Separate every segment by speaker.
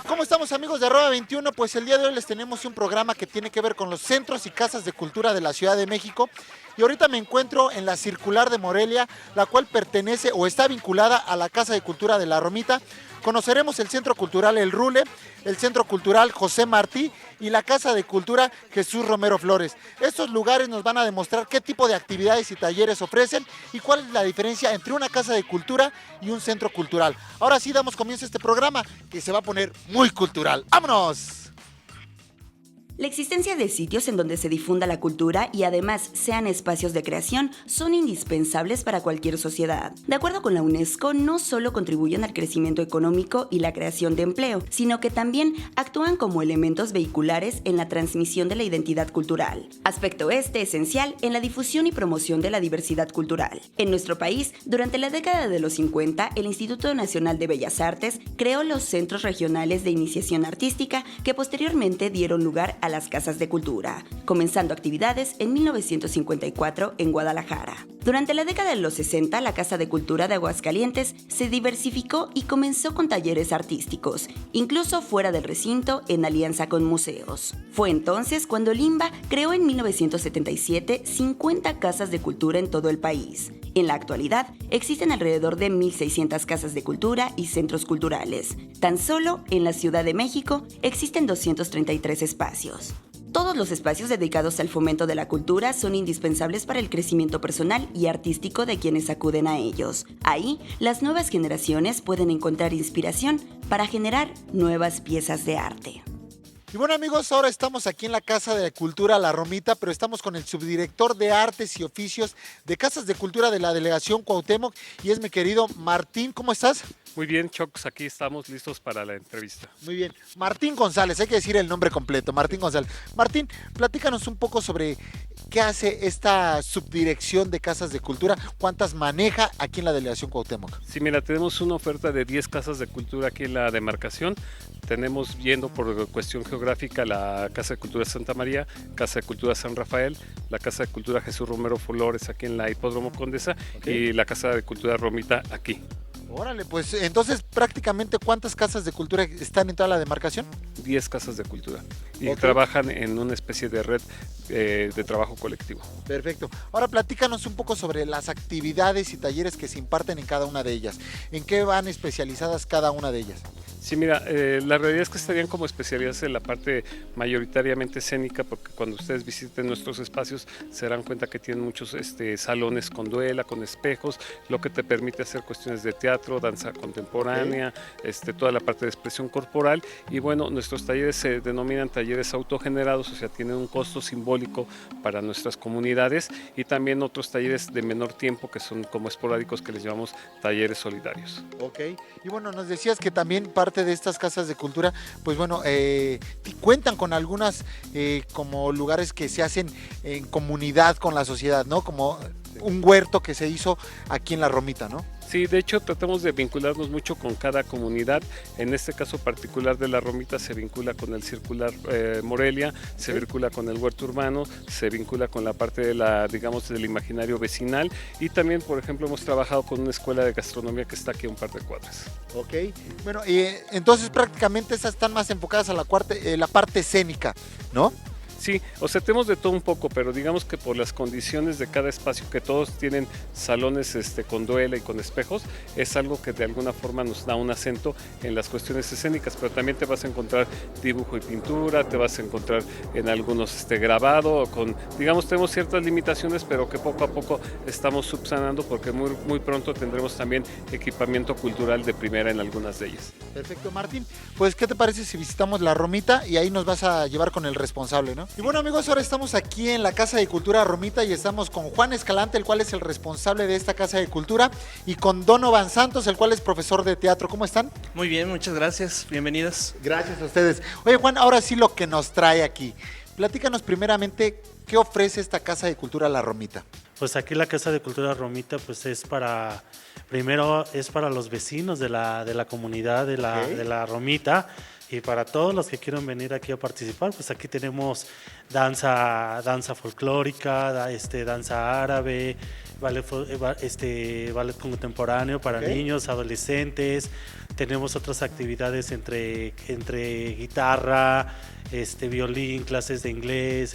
Speaker 1: ¿Cómo estamos, amigos de Arroba 21? Pues el día de hoy les tenemos un programa que tiene que ver con los centros y casas de cultura de la Ciudad de México. Y ahorita me encuentro en la Circular de Morelia, la cual pertenece o está vinculada a la Casa de Cultura de la Romita. Conoceremos el Centro Cultural El Rule, el Centro Cultural José Martí y la Casa de Cultura Jesús Romero Flores. Estos lugares nos van a demostrar qué tipo de actividades y talleres ofrecen y cuál es la diferencia entre una casa de cultura y un centro cultural. Ahora sí damos comienzo a este programa que se va a poner muy cultural. ¡Vámonos!
Speaker 2: La existencia de sitios en donde se difunda la cultura y además sean espacios de creación son indispensables para cualquier sociedad. De acuerdo con la UNESCO, no solo contribuyen al crecimiento económico y la creación de empleo, sino que también actúan como elementos vehiculares en la transmisión de la identidad cultural. Aspecto esencial en la difusión y promoción de la diversidad cultural. En nuestro país, durante la década de los 50, el Instituto Nacional de Bellas Artes creó los centros regionales de iniciación artística que posteriormente dieron lugar a las casas de cultura, comenzando actividades en 1954 en Guadalajara. Durante la década de los 60, la Casa de Cultura de Aguascalientes se diversificó y comenzó con talleres artísticos, incluso fuera del recinto en alianza con museos. Fue entonces cuando el INBA creó en 1977 50 casas de cultura en todo el país. En la actualidad, existen alrededor de 1,600 casas de cultura y centros culturales. Tan solo en la Ciudad de México existen 233 espacios. Todos los espacios dedicados al fomento de la cultura son indispensables para el crecimiento personal y artístico de quienes acuden a ellos. Ahí, las nuevas generaciones pueden encontrar inspiración para generar nuevas piezas de arte.
Speaker 1: Y bueno, amigos, ahora estamos aquí en la Casa de Cultura La Romita, pero estamos con el subdirector de Artes y Oficios de Casas de Cultura de la Delegación Cuauhtémoc y es mi querido Martín. ¿Cómo estás?
Speaker 3: Muy bien, Chocs, aquí estamos listos para la entrevista.
Speaker 1: Muy bien. Martín González, hay que decir el nombre completo, Martín González. Martín, platícanos un poco sobre qué hace esta subdirección de Casas de Cultura, cuántas maneja aquí en la Delegación Cuauhtémoc.
Speaker 3: Sí, mira, tenemos una oferta de 10 casas de cultura aquí en la demarcación. Tenemos, yendo por cuestión geográfica, la Casa de Cultura Santa María, Casa de Cultura San Rafael, la Casa de Cultura Jesús Romero Flores aquí en la Hipódromo Condesa, y la Casa de Cultura Romita aquí.
Speaker 1: Órale, pues entonces prácticamente ¿cuántas casas de cultura están en toda la demarcación?
Speaker 3: 10 casas de cultura y trabajan en una especie de red de trabajo colectivo.
Speaker 1: Perfecto. Ahora platícanos un poco sobre las actividades y talleres que se imparten en cada una de ellas. ¿En qué van especializadas cada una de ellas?
Speaker 3: Sí, mira, la realidad es que estarían como especializadas en la parte mayoritariamente escénica, porque cuando ustedes visiten nuestros espacios se darán cuenta que tienen muchos salones con duela, con espejos, lo que te permite hacer cuestiones de teatro, danza contemporánea, toda la parte de expresión corporal. Y bueno, nuestros talleres se denominan talleres autogenerados, o sea, tienen un costo simbólico para nuestras comunidades, y también otros talleres de menor tiempo que son como esporádicos, que les llamamos talleres solidarios.
Speaker 1: Ok, y bueno, nos decías que también parte de estas casas de cultura, pues bueno, cuentan con algunas como lugares que se hacen en comunidad con la sociedad, ¿no? Como un huerto que se hizo aquí en La Romita, ¿no?
Speaker 3: Sí, de hecho tratamos de vincularnos mucho con cada comunidad. En este caso particular de La Romita se vincula con el Circular Morelia, se vincula con el huerto urbano, se vincula con la parte de del imaginario vecinal, y también, por ejemplo, hemos trabajado con una escuela de gastronomía que está aquí a un par de cuadras.
Speaker 1: Ok, bueno, entonces prácticamente esas están más enfocadas a la parte escénica, ¿no?
Speaker 3: Sí, o sea, tenemos de todo un poco, pero digamos que por las condiciones de cada espacio, que todos tienen salones con duela y con espejos, es algo que de alguna forma nos da un acento en las cuestiones escénicas, pero también te vas a encontrar dibujo y pintura, te vas a encontrar en algunos grabado, digamos, tenemos ciertas limitaciones, pero que poco a poco estamos subsanando, porque muy pronto tendremos también equipamiento cultural de primera en algunas de ellas.
Speaker 1: Perfecto, Martín. Pues, ¿qué te parece si visitamos La Romita y ahí nos vas a llevar con el responsable, ¿no? Y bueno, amigos, ahora estamos aquí en la Casa de Cultura Romita y estamos con Juan Escalante, el cual es el responsable de esta Casa de Cultura, y con Donovan Santos, el cual es profesor de teatro. ¿Cómo están?
Speaker 4: Muy bien, muchas gracias, bienvenidos.
Speaker 1: Gracias a ustedes. Oye, Juan, ahora sí lo que nos trae aquí. Platícanos primeramente, ¿qué ofrece esta Casa de Cultura La Romita?
Speaker 5: Pues aquí la Casa de Cultura Romita pues primero es para los vecinos de la comunidad de la Romita, Y para todos los que quieran venir aquí a participar, pues aquí tenemos danza folclórica, danza árabe, ballet contemporáneo para niños, adolescentes. Tenemos otras actividades entre guitarra, violín, clases de inglés.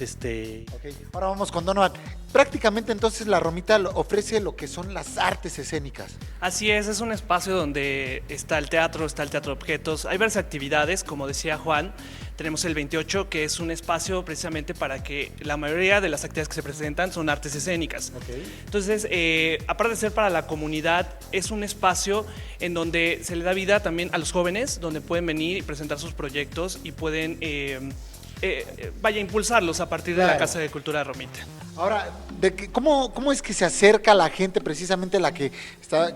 Speaker 1: Ok, ahora vamos con Donovan. Prácticamente entonces la Romita ofrece lo que son las artes escénicas.
Speaker 4: Así es un espacio donde está el teatro de objetos, hay varias actividades, como decía Juan, tenemos el 28, que es un espacio precisamente para que la mayoría de las actividades que se presentan son artes escénicas.
Speaker 1: Okay.
Speaker 4: Entonces, aparte de ser para la comunidad, es un espacio en donde se le da vida también a los jóvenes, donde pueden venir y presentar sus proyectos y pueden impulsarlos a partir de la Casa de Cultura Romita.
Speaker 1: Ahora, ¿cómo es que se acerca la gente, precisamente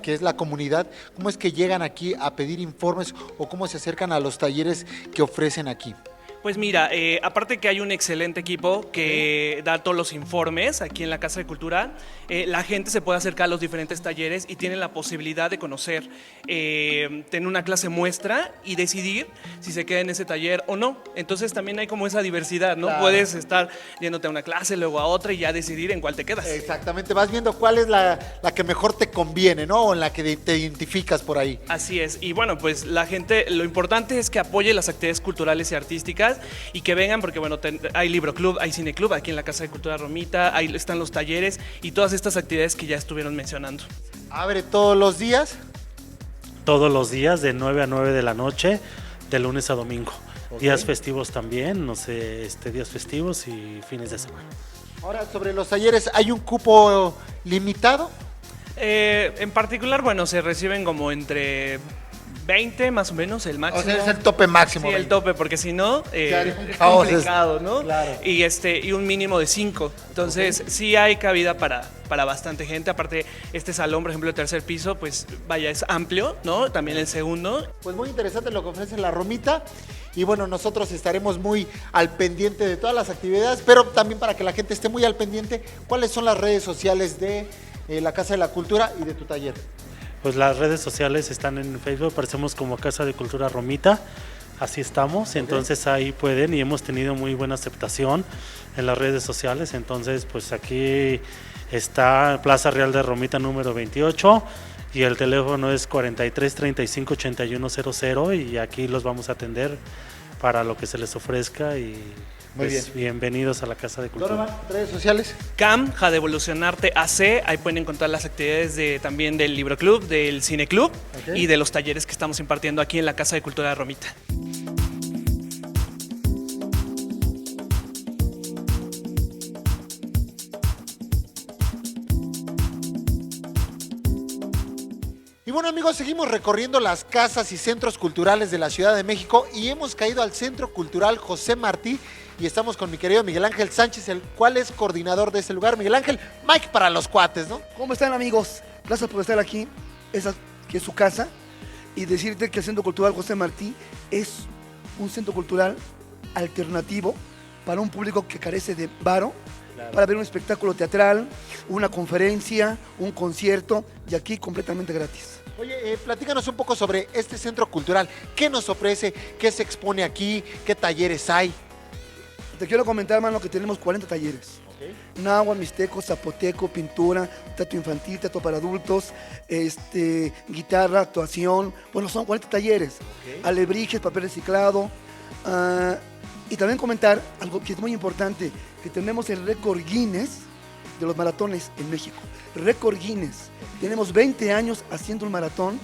Speaker 1: que es la comunidad? ¿Cómo es que llegan aquí a pedir informes o cómo se acercan a los talleres que ofrecen aquí?
Speaker 4: Pues mira, aparte que hay un excelente equipo que da todos los informes aquí en la Casa de Cultura, la gente se puede acercar a los diferentes talleres y tiene la posibilidad de conocer, tener una clase muestra y decidir si se queda en ese taller o no. Entonces también hay como esa diversidad, ¿no? Claro. Puedes estar yéndote a una clase, luego a otra y ya decidir en cuál te quedas.
Speaker 1: Exactamente, vas viendo cuál es la que mejor te conviene, ¿no? O en la que te identificas por ahí.
Speaker 4: Así es, y bueno, pues la gente, lo importante es que apoye las actividades culturales y artísticas y que vengan porque bueno, hay libro club, hay cine club aquí en la Casa de Cultura Romita, ahí están los talleres y todas estas actividades que ya estuvieron mencionando.
Speaker 1: ¿Abre todos los días?
Speaker 5: Todos los días de 9 a 9 de la noche, de lunes a domingo. Okay. Días festivos también, días festivos y fines de semana.
Speaker 1: Ahora, sobre los talleres, ¿hay un cupo limitado?
Speaker 4: En particular, bueno, se reciben como entre 20 más o menos, el máximo.
Speaker 1: O sea, es el tope máximo.
Speaker 4: Sí, 20. El tope, porque si no, es complicado, ¿no? Claro. Y un mínimo de 5. Entonces, sí hay cabida para bastante gente. Aparte, este salón, por ejemplo, el tercer piso, pues vaya, es amplio, ¿no? También el segundo.
Speaker 1: Pues muy interesante lo que ofrece la Romita. Y bueno, nosotros estaremos muy al pendiente de todas las actividades, pero también para que la gente esté muy al pendiente, ¿cuáles son las redes sociales de la Casa de la Cultura y de tu taller?
Speaker 5: Pues las redes sociales están en Facebook, aparecemos como Casa de Cultura Romita, así estamos, okay. Entonces ahí pueden y hemos tenido muy buena aceptación en las redes sociales, entonces pues aquí está Plaza Real de Romita número 28 y el teléfono es 43 35 81 00 y aquí los vamos a atender para lo que se les ofrezca y
Speaker 1: muy
Speaker 5: pues, bien. Bienvenidos a la Casa de Cultura.
Speaker 1: Donovan, redes sociales.
Speaker 4: CAM, Jadevolucionarte AC, ahí pueden encontrar las actividades también del Libro Club, del Cine Club okay. Y de los talleres que estamos impartiendo aquí en la Casa de Cultura de Romita.
Speaker 1: Y bueno amigos, seguimos recorriendo las casas y centros culturales de la Ciudad de México y hemos caído al Centro Cultural José Martí y estamos con mi querido Miguel Ángel Sánchez, el cual es coordinador de este lugar. Miguel Ángel, Mike para los cuates, ¿no?
Speaker 6: ¿Cómo están amigos? Gracias por estar aquí, que es su casa, y decirte que el Centro Cultural José Martí es un centro cultural alternativo para un público que carece de varo, claro. Para ver un espectáculo teatral, una conferencia, un concierto, y aquí completamente gratis.
Speaker 1: Oye, platícanos un poco sobre este centro cultural. ¿Qué nos ofrece? ¿Qué se expone aquí? ¿Qué talleres hay?
Speaker 6: Te quiero comentar, hermano, que tenemos 40 talleres. Okay. Náhuatl, mixteco, zapoteco, pintura, teatro infantil, teatro para adultos, guitarra, actuación. Bueno, son 40 talleres. Okay. Alebrijes, papel reciclado. Y también comentar algo que es muy importante, que tenemos el récord Guinness de los maratones en México. Récord Guinness. Tenemos 20 años haciendo un maratón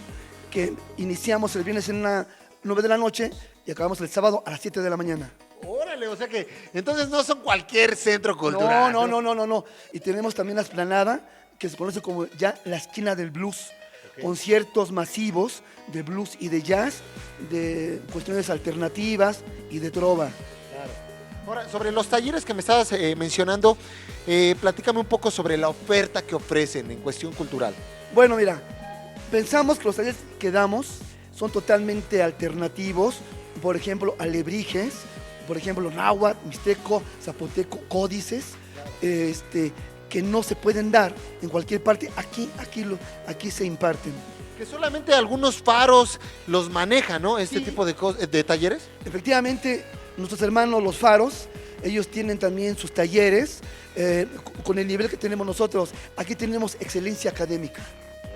Speaker 6: que iniciamos el viernes en las 9 de la noche y acabamos el sábado a las 7 de la mañana.
Speaker 1: Órale, o sea que entonces no son cualquier centro cultural.
Speaker 6: No. Y tenemos también la explanada, que se conoce como ya la esquina del blues. Okay. Conciertos masivos de blues y de jazz, de cuestiones alternativas y de trova.
Speaker 1: Claro. Ahora, sobre los talleres que me estabas mencionando, platícame un poco sobre la oferta que ofrecen en cuestión cultural.
Speaker 6: Bueno, mira, pensamos que los talleres que damos son totalmente alternativos. Por ejemplo, alebrijes, por ejemplo, náhuatl, mixteco, zapoteco, códices, que no se pueden dar en cualquier parte, aquí se imparten.
Speaker 1: Que solamente algunos faros los manejan, ¿no? Este
Speaker 6: Sí.
Speaker 1: tipo de talleres.
Speaker 6: Efectivamente, nuestros hermanos los faros, ellos tienen también sus talleres con el nivel que tenemos nosotros. Aquí tenemos excelencia académica,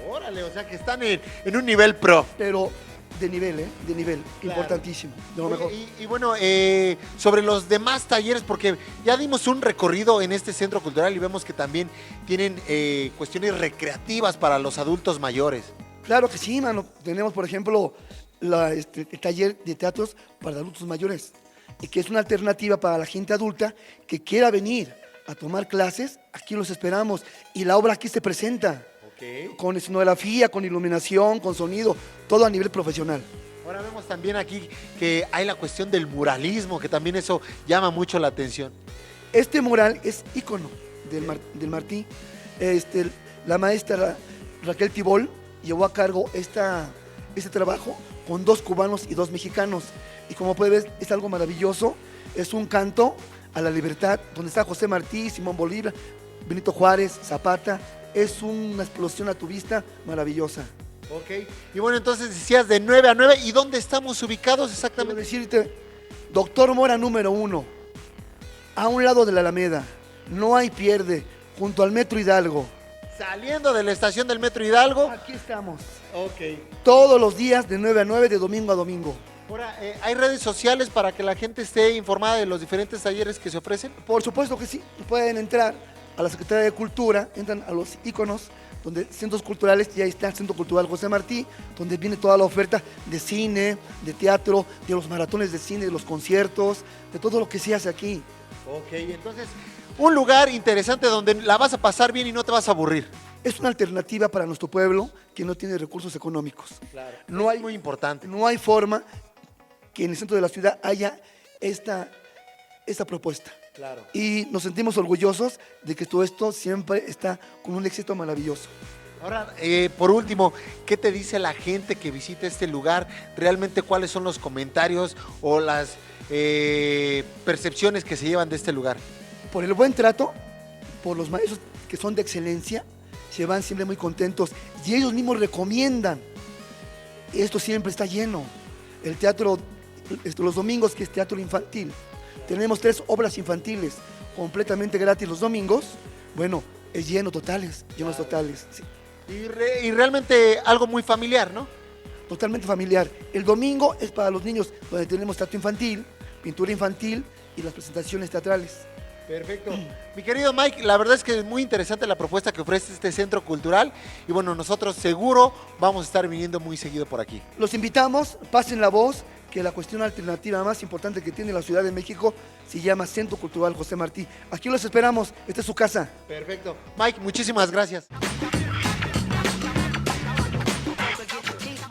Speaker 1: Órale, o sea que están en un nivel pro.
Speaker 6: pero de nivel, de nivel,
Speaker 1: Claro.
Speaker 6: importantísimo, de lo
Speaker 1: Oye,
Speaker 6: mejor.
Speaker 1: y bueno, sobre los demás talleres, porque ya dimos un recorrido en este centro cultural y vemos que también tienen cuestiones recreativas para los adultos mayores.
Speaker 6: Claro que sí, mano. Tenemos, por ejemplo, el taller de teatros para adultos mayores, y que es una alternativa para la gente adulta que quiera venir a tomar clases. Aquí los esperamos y la obra aquí se presenta con escenografía, con iluminación, con sonido, todo a nivel profesional.
Speaker 1: Ahora vemos también aquí que hay la cuestión del muralismo, que también eso llama mucho la atención.
Speaker 6: Este mural es ícono del Martí. La maestra Raquel Tibol llevó a cargo este trabajo con 2 cubanos y 2 mexicanos. Y como puedes ver, es algo maravilloso. Es un canto a la libertad, donde está José Martí, Simón Bolívar, Benito Juárez, Zapata. Es una explosión a tu vista maravillosa.
Speaker 1: Ok. Y bueno, entonces decías de 9 a 9. ¿Y dónde estamos ubicados
Speaker 6: Quiero
Speaker 1: exactamente?
Speaker 6: decirte, Doctor Mora número 1, a un lado de la Alameda, no hay pierde, junto al Metro Hidalgo.
Speaker 1: Saliendo de la estación del Metro Hidalgo.
Speaker 6: Aquí estamos,
Speaker 1: Ok.
Speaker 6: todos los días de 9 a 9, de domingo a domingo.
Speaker 1: Ahora, ¿hay redes sociales para que la gente esté informada de los diferentes talleres que se ofrecen?
Speaker 6: Por supuesto que sí, pueden entrar a la Secretaría de Cultura, entran a los íconos, donde centros culturales, y ahí está el Centro Cultural José Martí, donde viene toda la oferta de cine, de teatro, de los maratones de cine, de los conciertos, de todo lo que se hace aquí.
Speaker 1: Ok, entonces, un lugar interesante donde la vas a pasar bien y no te vas a aburrir.
Speaker 6: Es una alternativa para nuestro pueblo que no tiene recursos económicos.
Speaker 1: Claro.
Speaker 6: No hay,
Speaker 1: Muy importante.
Speaker 6: no hay forma que en el centro de la ciudad haya esta propuesta.
Speaker 1: Claro.
Speaker 6: Y nos sentimos orgullosos de que todo esto siempre está con un éxito maravilloso.
Speaker 1: Ahora, por último, ¿qué te dice la gente que visita este lugar? ¿Realmente cuáles son los comentarios o las percepciones que se llevan de este lugar?
Speaker 6: Por el buen trato, por los maestros que son de excelencia, se van siempre muy contentos y ellos mismos recomiendan. Esto siempre está lleno. El teatro, los domingos, que es teatro infantil, tenemos 3 obras infantiles completamente gratis los domingos. Bueno, es llenos totales. Sí.
Speaker 1: Y realmente algo muy familiar, ¿no?
Speaker 6: Totalmente familiar. El domingo es para los niños, donde tenemos teatro infantil, pintura infantil y las presentaciones teatrales.
Speaker 1: Perfecto. Mi querido Mike, la verdad es que es muy interesante la propuesta que ofrece este centro cultural y bueno, nosotros seguro vamos a estar viniendo muy seguido por aquí.
Speaker 6: Los invitamos, pasen la voz, que la cuestión alternativa más importante que tiene la Ciudad de México se llama Centro Cultural José Martí. Aquí los esperamos, esta es su casa.
Speaker 1: Perfecto. Mike, muchísimas gracias.